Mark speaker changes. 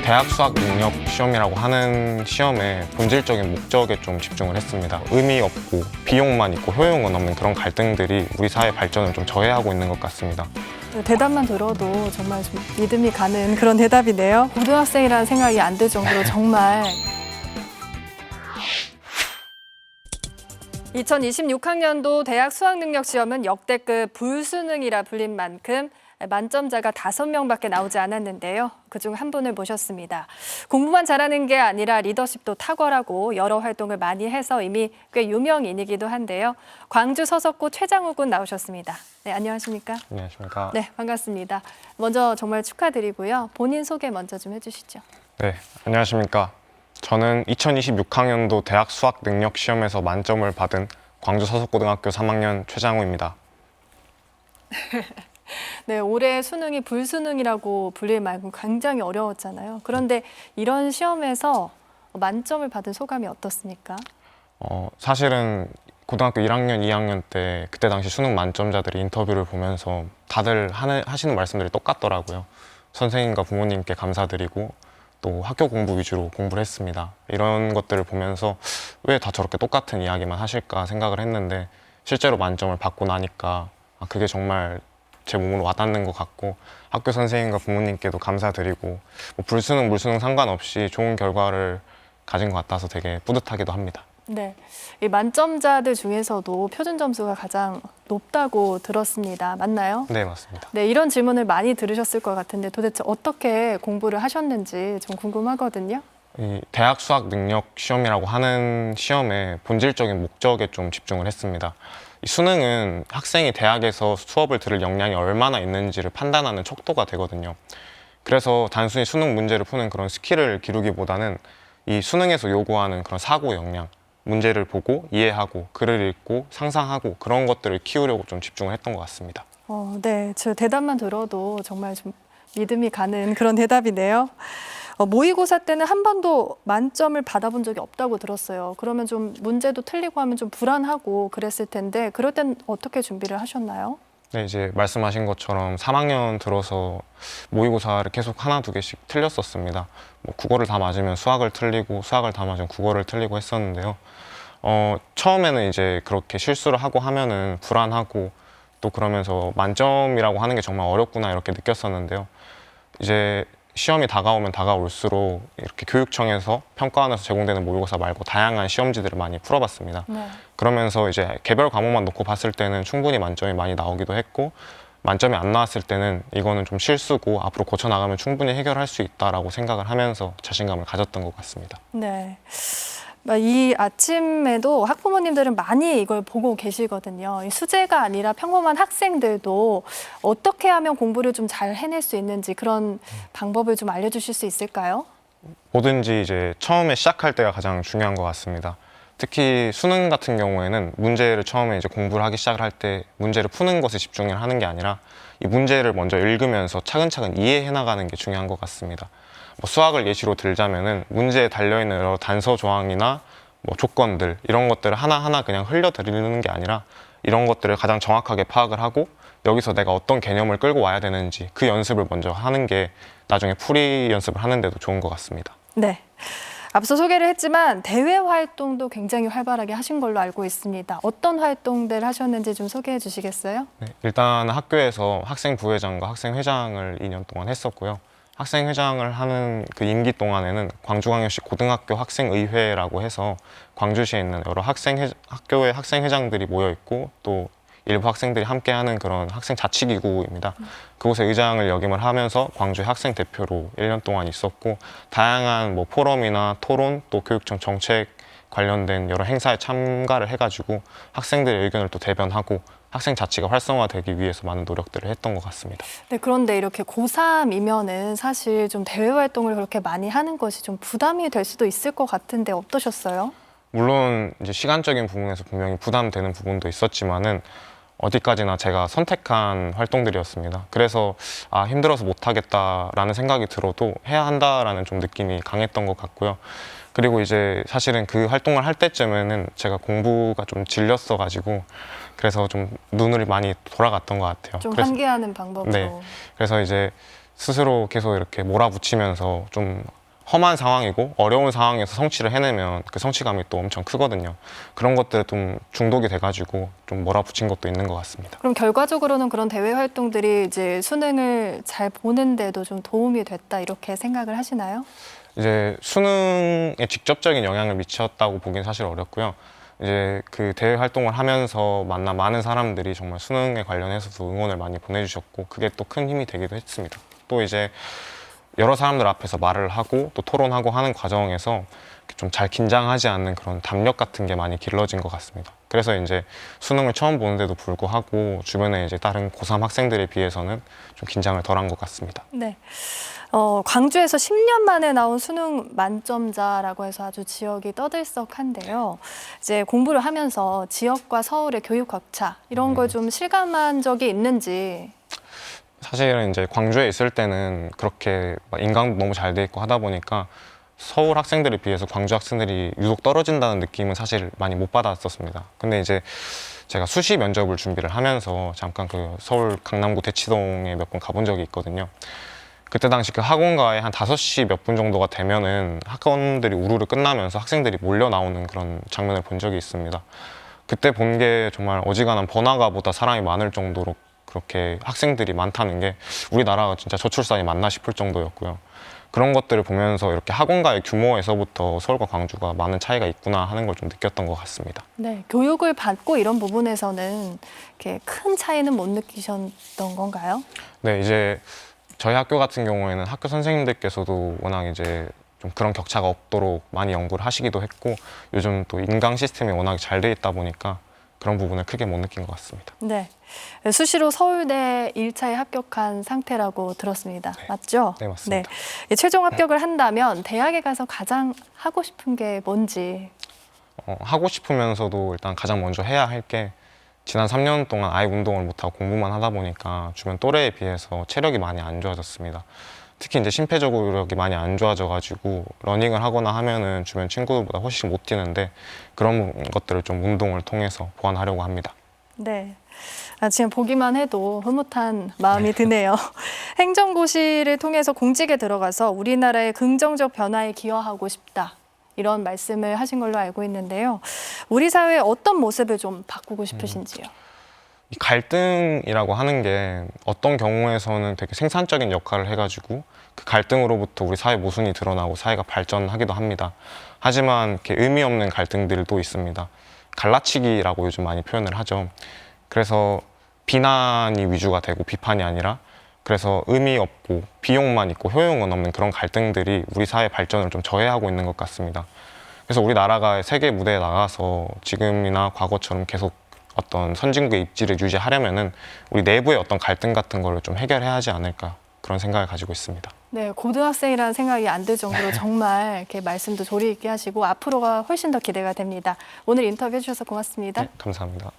Speaker 1: 대학 수학 능력 시험이라고 하는 시험의 본질적인 목적에 좀 집중을 했습니다. 의미 없고 비용만 있고 효용은 없는 그런 갈등들이 우리 사회 발전을 좀 저해하고 있는 것 같습니다.
Speaker 2: 대답만 들어도 정말 좀 믿음이 가는 그런 대답이네요. 고등학생이라는 생각이 안 들 정도로 정말 2026학년도 대학 수학능력시험은 역대급 불수능이라 불린 만큼 만점자가 5명밖에 나오지 않았는데요. 그중 한 분을 모셨습니다. 공부만 잘하는 게 아니라 리더십도 탁월하고 여러 활동을 많이 해서 이미 꽤 유명인이기도 한데요. 광주 서석고 최장우 군 나오셨습니다. 네, 안녕하십니까?
Speaker 1: 안녕하십니까?
Speaker 2: 네, 반갑습니다. 먼저 정말 축하드리고요. 본인 소개 먼저 좀 해주시죠.
Speaker 1: 네, 안녕하십니까? 저는 2026학년도 대학 수학 능력 시험에서 만점을 받은 광주 서석고등학교 3학년 최장우입니다.
Speaker 2: 네, 올해 수능이 불수능이라고 불릴 만큼 굉장히 어려웠잖아요. 그런데 이런 시험에서 만점을 받은 소감이 어떻습니까?
Speaker 1: 사실은 고등학교 1학년, 2학년 때 그때 당시 수능 만점자들의 인터뷰를 보면서 다들 하시는 말씀들이 똑같더라고요. 선생님과 부모님께 감사드리고 또 학교 공부 위주로 공부를 했습니다. 이런 것들을 보면서 왜 다 저렇게 똑같은 이야기만 하실까 생각을 했는데 실제로 만점을 받고 나니까 그게 정말 제 몸으로 와닿는 것 같고 학교 선생님과 부모님께도 감사드리고 뭐 불수능, 물수능 상관없이 좋은 결과를 가진 것 같아서 되게 뿌듯하기도 합니다.
Speaker 2: 네, 이 만점자들 중에서도 표준 점수가 가장 높다고 들었습니다. 맞나요?
Speaker 1: 네, 맞습니다.
Speaker 2: 네, 이런 질문을 많이 들으셨을 것 같은데 도대체 어떻게 공부를 하셨는지 좀 궁금하거든요.
Speaker 1: 이 대학 수학 능력 시험이라고 하는 시험의 본질적인 목적에 좀 집중을 했습니다. 이 수능은 학생이 대학에서 수업을 들을 역량이 얼마나 있는지를 판단하는 척도가 되거든요. 그래서 단순히 수능 문제를 푸는 그런 스킬을 기르기보다는 이 수능에서 요구하는 그런 사고 역량, 문제를 보고 이해하고 글을 읽고 상상하고 그런 것들을 키우려고 좀 집중을 했던 것 같습니다.
Speaker 2: 네, 저 대답만 들어도 정말 좀 믿음이 가는 그런 대답이네요. 모의고사 때는 한 번도 만점을 받아본 적이 없다고 들었어요. 그러면 좀 문제도 틀리고 하면 좀 불안하고 그랬을 텐데 그럴 땐 어떻게 준비를 하셨나요?
Speaker 1: 네, 이제 말씀하신 것처럼 3학년 들어서 모의고사를 계속 하나 두 개씩 틀렸었습니다. 뭐 국어를 다 맞으면 수학을 틀리고 수학을 다 맞으면 국어를 틀리고 했었는데요. 처음에는 이제 그렇게 실수를 하고 하면은 불안하고 또 그러면서 만점이라고 하는 게 정말 어렵구나 이렇게 느꼈었는데요. 이제 시험이 다가오면 다가올수록 이렇게 교육청에서 평가원에서 제공되는 모의고사 말고 다양한 시험지들을 많이 풀어봤습니다.
Speaker 2: 네.
Speaker 1: 그러면서 이제 개별 과목만 놓고 봤을 때는 충분히 만점이 많이 나오기도 했고 만점이 안 나왔을 때는 이거는 좀 실수고 앞으로 고쳐나가면 충분히 해결할 수 있다라고 생각을 하면서 자신감을 가졌던 것 같습니다.
Speaker 2: 네. 이 아침에도 학부모님들은 많이 이걸 보고 계시거든요. 이 수재가 아니라 평범한 학생들도 어떻게 하면 공부를 좀 잘 해낼 수 있는지 그런 방법을 좀 알려주실 수 있을까요?
Speaker 1: 뭐든지 이제 처음에 시작할 때가 가장 중요한 것 같습니다. 특히 수능 같은 경우에는 문제를 처음에 이제 공부를 하기 시작을 할 때 문제를 푸는 것에 집중을 하는 게 아니라 이 문제를 먼저 읽으면서 차근차근 이해해 나가는 게 중요한 것 같습니다. 뭐 수학을 예시로 들자면은 문제에 달려있는 여러 단서 조항이나 뭐 조건들 이런 것들을 하나하나 그냥 흘려드리는 게 아니라 이런 것들을 가장 정확하게 파악을 하고 여기서 내가 어떤 개념을 끌고 와야 되는지 그 연습을 먼저 하는 게 나중에 풀이 연습을 하는데도 좋은 것 같습니다.
Speaker 2: 네. 앞서 소개를 했지만 대외 활동도 굉장히 활발하게 하신 걸로 알고 있습니다. 어떤 활동들 하셨는지 좀 소개해 주시겠어요?
Speaker 1: 네, 일단 학교에서 학생 부회장과 학생 회장을 2년 동안 했었고요. 학생 회장을 하는 그 임기 동안에는 광주광역시 고등학교 학생의회라고 해서 광주시에 있는 여러 학교의 학생 회장들이 모여 있고 또 일부 학생들이 함께하는 그런 학생 자치기구입니다. 그곳에 의장을 역임을 하면서 광주의 학생 대표로 1년 동안 있었고 다양한 뭐 포럼이나 토론 또 교육청 정책 관련된 여러 행사에 참가를 해가지고 학생들의 의견을 또 대변하고 학생 자치가 활성화되기 위해서 많은 노력들을 했던 것 같습니다.
Speaker 2: 네, 그런데 이렇게 고3이면은 사실 좀 대외 활동을 그렇게 많이 하는 것이 좀 부담이 될 수도 있을 것 같은데 어떠셨어요?
Speaker 1: 물론 이제 시간적인 부분에서 분명히 부담되는 부분도 있었지만은 어디까지나 제가 선택한 활동들이었습니다. 그래서 힘들어서 못하겠다라는 생각이 들어도 해야 한다라는 좀 느낌이 강했던 것 같고요. 그리고 이제 사실은 그 활동을 할 때쯤에는 제가 공부가 좀 질렸어가지고 그래서 좀 눈을 많이 돌아갔던 것 같아요.
Speaker 2: 좀
Speaker 1: 그래서,
Speaker 2: 환기하는 방법으로.
Speaker 1: 네. 그래서 이제 스스로 계속 이렇게 몰아붙이면서 좀 험한 상황이고 어려운 상황에서 성취를 해내면 그 성취감이 또 엄청 크거든요. 그런 것들에 좀 중독이 돼가지고 좀 몰아붙인 것도 있는 것 같습니다.
Speaker 2: 그럼 결과적으로는 그런 대외 활동들이 이제 수능을 잘 보는데도 좀 도움이 됐다 이렇게 생각을 하시나요?
Speaker 1: 이제 수능에 직접적인 영향을 미쳤다고 보기는 사실 어렵고요. 이제 그 대외 활동을 하면서 만난 많은 사람들이 정말 수능에 관련해서도 응원을 많이 보내주셨고 그게 또 큰 힘이 되기도 했습니다. 또 이제 여러 사람들 앞에서 말을 하고 또 토론하고 하는 과정에서 좀 잘 긴장하지 않는 그런 담력 같은 게 많이 길러진 것 같습니다. 그래서 이제 수능을 처음 보는데도 불구하고 주변에 이제 다른 고3 학생들에 비해서는 좀 긴장을 덜한 것 같습니다.
Speaker 2: 네. 광주에서 10년 만에 나온 수능 만점자라고 해서 아주 지역이 떠들썩한데요. 이제 공부를 하면서 지역과 서울의 교육 격차 이런 걸 좀 실감한 적이 있는지.
Speaker 1: 사실은 이제 광주에 있을 때는 그렇게 막 인강도 너무 잘 돼 있고 하다 보니까 서울 학생들에 비해서 광주 학생들이 유독 떨어진다는 느낌은 사실 많이 못 받았었습니다. 근데 이제 제가 수시 면접을 준비를 하면서 잠깐 그 서울 강남구 대치동에 몇 번 가본 적이 있거든요. 그때 당시 그 학원가에 한 5시 몇 분 정도가 되면은 학원들이 우르르 끝나면서 학생들이 몰려 나오는 그런 장면을 본 적이 있습니다. 그때 본 게 정말 어지간한 번화가보다 사람이 많을 정도로 그렇게 학생들이 많다는 게 우리나라가 진짜 저출산이 맞나 싶을 정도였고요. 그런 것들을 보면서 이렇게 학원가의 규모에서부터 서울과 광주가 많은 차이가 있구나 하는 걸 좀 느꼈던 것 같습니다.
Speaker 2: 네, 교육을 받고 이런 부분에서는 이렇게 큰 차이는 못 느끼셨던 건가요?
Speaker 1: 네, 이제 저희 학교 같은 경우에는 학교 선생님들께서도 워낙 이제 좀 그런 격차가 없도록 많이 연구를 하시기도 했고 요즘 또 인강 시스템이 워낙 잘 돼 있다 보니까 그런 부분을 크게 못 느낀 것 같습니다.
Speaker 2: 네. 수시로 서울대 1차에 합격한 상태라고 들었습니다.
Speaker 1: 네.
Speaker 2: 맞죠?
Speaker 1: 네, 맞습니다.
Speaker 2: 네. 최종 합격을 한다면 대학에 가서 가장 하고 싶은 게 뭔지.
Speaker 1: 하고 싶으면서도 일단 가장 먼저 해야 할 게 지난 3년 동안 아예 운동을 못하고 공부만 하다 보니까 주변 또래에 비해서 체력이 많이 안 좋아졌습니다. 특히 이제 심폐저구력이 많이 안 좋아져가지고 러닝을 하거나 하면은 주변 친구들보다 훨씬 못 뛰는데 그런 것들을 좀 운동을 통해서 보완하려고 합니다.
Speaker 2: 네. 지금 보기만 해도 흐뭇한 마음이 드네요. 행정고시를 통해서 공직에 들어가서 우리나라의 긍정적 변화에 기여하고 싶다. 이런 말씀을 하신 걸로 알고 있는데요. 우리 사회의 어떤 모습을 좀 바꾸고 싶으신지요?
Speaker 1: 이 갈등이라고 하는 게 어떤 경우에서는 되게 생산적인 역할을 해가지고 그 갈등으로부터 우리 사회 모순이 드러나고 사회가 발전하기도 합니다. 하지만 이렇게 의미 없는 갈등들도 있습니다. 갈라치기라고 요즘 많이 표현을 하죠. 그래서 비난이 위주가 되고 비판이 아니라 그래서 의미 없고 비용만 있고 효용은 없는 그런 갈등들이 우리 사회 발전을 좀 저해하고 있는 것 같습니다. 그래서 우리나라가 세계 무대에 나가서 지금이나 과거처럼 계속 어떤 선진국의 입지를 유지하려면은 우리 내부의 어떤 갈등 같은 걸 좀 해결해야 하지 않을까 그런 생각을 가지고 있습니다.
Speaker 2: 네, 고등학생이라는 생각이 안 들 정도로 정말 이렇게 말씀도 조리 있게 하시고 앞으로가 훨씬 더 기대가 됩니다. 오늘 인터뷰 해주셔서 고맙습니다.
Speaker 1: 네, 감사합니다.